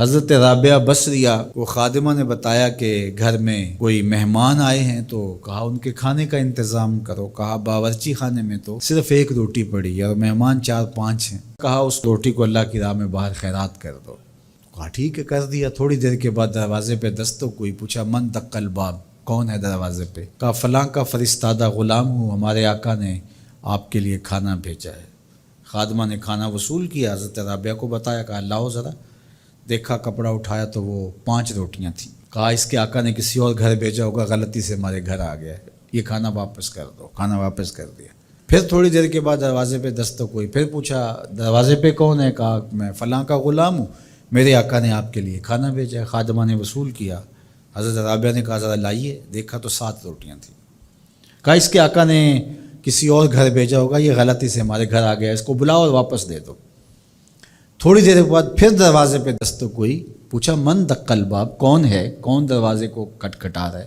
حضرت رابعہ بصریہ کو خادمہ نے بتایا کہ گھر میں کوئی مہمان آئے ہیں، تو کہا ان کے کھانے کا انتظام کرو۔ کہا باورچی خانے میں تو صرف ایک روٹی پڑی ہے اور مہمان 4-5 ہیں، کہا اس روٹی کو اللہ کی راہ میں باہر خیرات کر دو۔ کہا ٹھیک ہے، کر دیا۔ تھوڑی دیر کے بعد دروازے پہ دستک ہوئی، پوچھا من دق الباب، کون ہے دروازے پہ؟ کہا فلاں کا فرستادہ غلام ہوں، ہمارے آقا نے آپ کے لیے کھانا بھیجا ہے۔ خادمہ نے کھانا وصول کیا، حضرت رابعہ کو بتایا، کہا لاؤ ذرا۔ دیکھا، کپڑا اٹھایا تو وہ 5 روٹیاں تھیں۔ کہا اس کے آقا نے کسی اور گھر بھیجا ہوگا، غلطی سے ہمارے گھر آ گیا ہے، یہ کھانا واپس کر دو۔ کھانا واپس کر دیا۔ پھر تھوڑی دیر کے بعد دروازے پہ دستک ہوئی، پھر پوچھا دروازے پہ کون ہے؟ کہا میں فلاں کا غلام ہوں، میرے آقا نے آپ کے لیے کھانا بھیجا ہے۔ خادمہ نے وصول کیا، حضرت رابعہ نے کہا ذرا لائیے۔ دیکھا تو 7 روٹیاں تھیں۔ کہا اس کے آقا نے کسی اور گھر بھیجا ہوگا، یہ غلطی سے ہمارے گھر آ گیا، اس کو بلاؤ اور واپس دے دو۔ تھوڑی دیر کے بعد پھر دروازے پہ دستک ہوئی، پوچھا من دق الباب، کون ہے، کون دروازے کو کھٹکھٹا رہا ہے؟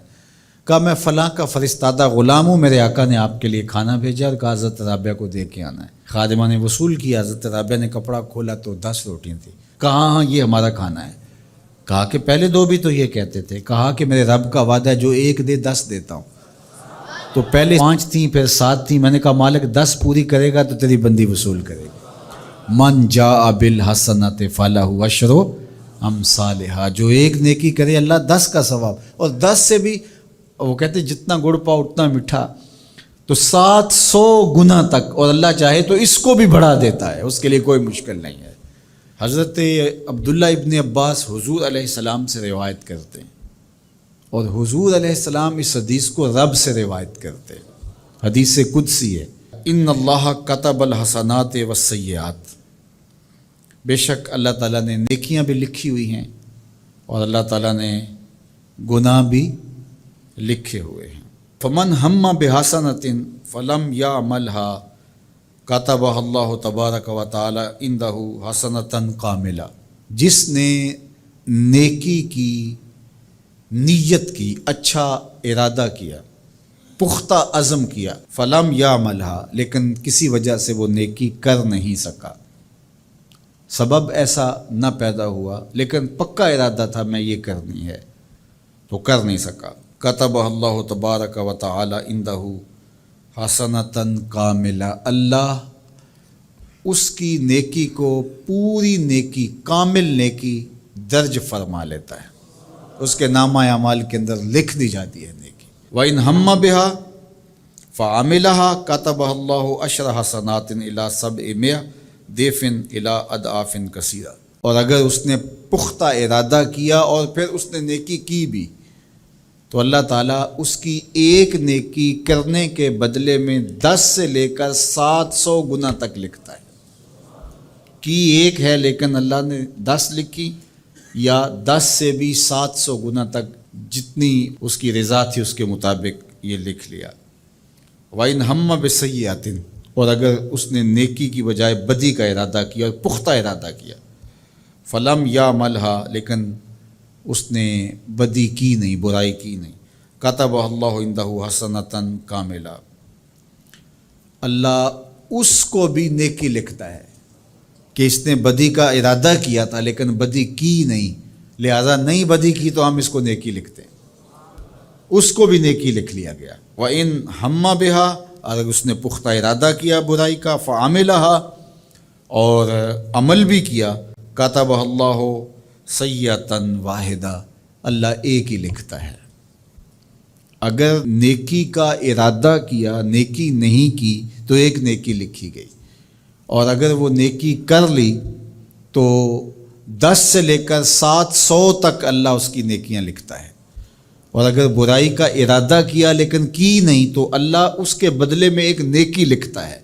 کہا میں فلاں کا فرستادہ غلام ہوں، میرے آقا نے آپ کے لیے کھانا بھیجا اور کہا حضرت رابعہ کو دے کے آنا ہے۔ خادمہ نے وصول کیا، حضرت رابعہ نے کپڑا کھولا تو 10 روٹیاں تھیں۔ کہا ہاں یہ ہمارا کھانا ہے۔ کہا کہ پہلے 2 بھی تو یہ کہتے تھے۔ کہا کہ میرے رب کا وعدہ ہے جو 1 دے 10 دیتا ہوں۔ تو پہلے 5 تھیں، پھر 7 تھیں۔ میں نے کہا مالک 10 پوری کرے گا تو تیری بندی وصول کرے گا۔ من جاء بالحسنۃ فلہ عشر امثالھا، جو 1 نیکی کرے اللہ 10 کا ثواب، اور 10 سے بھی وہ کہتے جتنا گڑ پاؤ اتنا میٹھا، تو 700 گنا تک، اور اللہ چاہے تو اس کو بھی بڑھا دیتا ہے، اس کے لیے کوئی مشکل نہیں ہے۔ حضرت عبداللہ ابن عباس حضور علیہ السلام سے روایت کرتے ہیں، اور حضور علیہ السلام اس حدیث کو رب سے روایت کرتے ہیں۔ حدیث قدسی ہے، ان اللہ کتب الحسنات والسیئات، بے شک اللہ تعالیٰ نے نیکیاں بھی لکھی ہوئی ہیں اور اللہ تعالیٰ نے گناہ بھی لکھے ہوئے ہیں۔ فمن ہم بحسنۃ فلم یعملھا کتبہ اللہ تبارک و تعالی عندہ حسنۃ کاملہ، جس نے نیکی کی نیت کی، اچھا ارادہ کیا، پختہ عزم کیا، فلم یعملھا، لیکن کسی وجہ سے وہ نیکی کر نہیں سکا، سبب ایسا نہ پیدا ہوا، لیکن پکا ارادہ تھا میں یہ کرنی ہے تو کر نہیں سکا، کتبہ اللہ تبارک و تعالی عندہ حسنۃ کاملہ، اللہ اس کی نیکی کو پوری نیکی، کامل نیکی درج فرما لیتا ہے، اس کے نامہ اعمال کے اندر لکھ دی جاتی ہے نیکی۔ وَإِنْ هَمَّ بِهَا فَعَمِلَهَا كَتَبَهَا اللَّهُ عَشْرَ حَسَنَاتٍ إِلَىٰ 700 ضِعْفٍ إِلَىٰ أَضْعَافٍ كَثِيرَةٍ، اور اگر اس نے پختہ ارادہ کیا اور پھر اس نے نیکی کی بھی، تو اللہ تعالیٰ اس کی 1 نیکی کرنے کے بدلے میں 10 سے لے کر 700 گنا تک لکھتا ہے۔ کی 1 ہے لیکن اللہ نے 10 لکھی، یا 10 سے بھی 700 گنا تک، جتنی اس کی رضا تھی اس کے مطابق یہ لکھ لیا۔ وَإِنْ هَمَّ بِسَیِّئَةٍ، اور اگر اس نے نیکی کی بجائے بدی کا ارادہ کیا اور پختہ ارادہ کیا، فلم یعملھا، لیکن اس نے بدی کی نہیں، برائی کی نہیں، کتبہ اللہ عندہ حسنۃ کاملہ، اللہ اس کو بھی نیکی لکھتا ہے کہ اس نے بدی کا ارادہ کیا تھا لیکن بدی کی نہیں، لہذا نہیں بدی کی تو ہم اس کو نیکی لکھتے ہیں، اس کو بھی نیکی لکھ لیا گیا۔ وَإِنْ ہَمَّ بِهَا، اگر اس نے پختہ ارادہ کیا برائی کا، فَعَمِلَهَا، اور عمل بھی کیا، کتبہ اللہ سیئۃ واحدہ، اللہ 1 ہی لکھتا ہے۔ اگر نیکی کا ارادہ کیا، نیکی نہیں کی تو 1 نیکی لکھی گئی، اور اگر وہ نیکی کر لی تو 10 سے لے کر 700 تک اللہ اس کی نیکیاں لکھتا ہے، اور اگر برائی کا ارادہ کیا لیکن کی نہیں تو اللہ اس کے بدلے میں 1 نیکی لکھتا ہے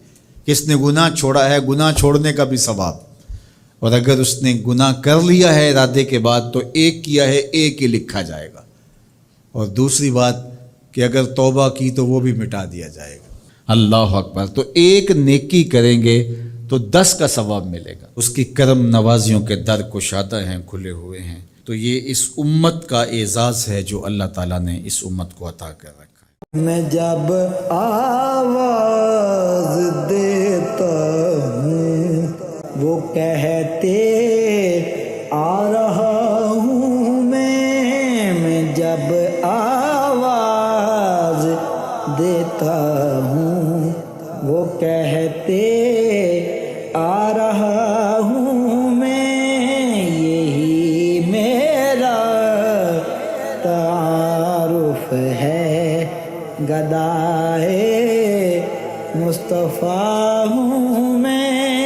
کہ اس نے گناہ چھوڑا ہے، گناہ چھوڑنے کا بھی ثواب، اور اگر اس نے گناہ کر لیا ہے ارادے کے بعد تو 1 کیا ہے 1 ہی لکھا جائے گا، اور دوسری بات کہ اگر توبہ کی تو وہ بھی مٹا دیا جائے گا۔ اللہ اکبر۔ تو 1 نیکی کریں گے تو 10 کا ثواب ملے گا۔ اس کی کرم نوازیوں کے در کشادہ ہیں، کھلے ہوئے ہیں۔ تو یہ اس امت کا اعزاز ہے جو اللہ تعالیٰ نے اس امت کو عطا کر رکھا ہے۔ میں جب آواز دیتا ہوں وہ کہتے آ رہا دیتا ہوں، وہ کہتے آ رہا ہوں میں، یہی میرا تعارف ہے، گدائے مصطفیٰ ہوں میں۔